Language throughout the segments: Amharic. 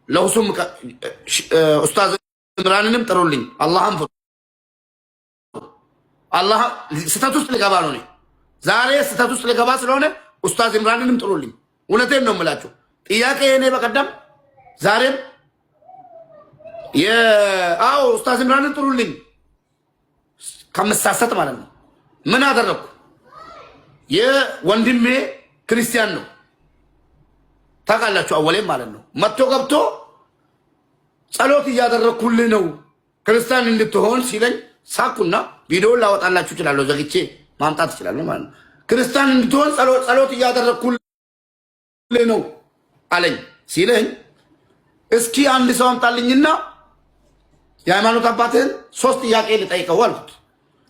ለሁሱም ኡስታዝ ኢምራንንም ጥሩልኝ። አላህም አላህ ስተት ውስጥ ልገባ ነው። ዛሬ ስተት ውስጥ ልገባ ስለሆነ ኡስታዝ ኢምራንንም ጥሩልኝ። እውነቴን ነው የምላችሁ። ጥያቄ እኔ በቀደም ዛሬም አዎ ኡስታዝ ኢምራንን ጥሩልኝ ከምሳሰጥ ማለት ነው። ምን አደረኩ? የወንድሜ ክርስቲያን ነው ታውቃላችሁ፣ አወሌም ማለት ነው። መጥቶ ገብቶ ጸሎት እያደረኩልህ ነው ክርስቲያን እንድትሆን ሲለኝ ሳኩና ቪዲዮውን ላወጣላችሁ እችላለሁ፣ ዘግቼ ማምጣት እችላለሁ ማለት ነው። ክርስቲያን እንድትሆን ጸሎት እያደረኩልህ ነው አለኝ። ሲለኝ እስኪ አንድ ሰው አምጣልኝና የሃይማኖት አባትህን 3 ጥያቄ ልጠይቀው አልኩት።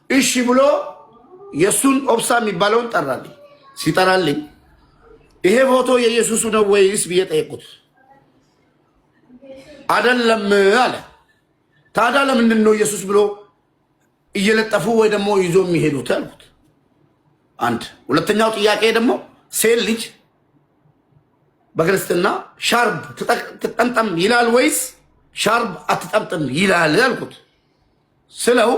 እሺ ብሎ የሱን ኦብሳ የሚባለውን ጠራልኝ። ሲጠራልኝ ይሄ ፎቶ የኢየሱስ ነው ወይስ ብዬ ጠየቁት። አይደለም አለ። ታዲያ ለምንድን ነው ኢየሱስ ብሎ እየለጠፉ ወይ ደግሞ ይዞ የሚሄዱት አልኩት። አንድ ሁለተኛው ጥያቄ ደግሞ ሴት ልጅ በክርስትና ሻርብ ትጠምጠም ይላል ወይስ ሻርብ አትጠምጥም ይላል አልኩት ስለው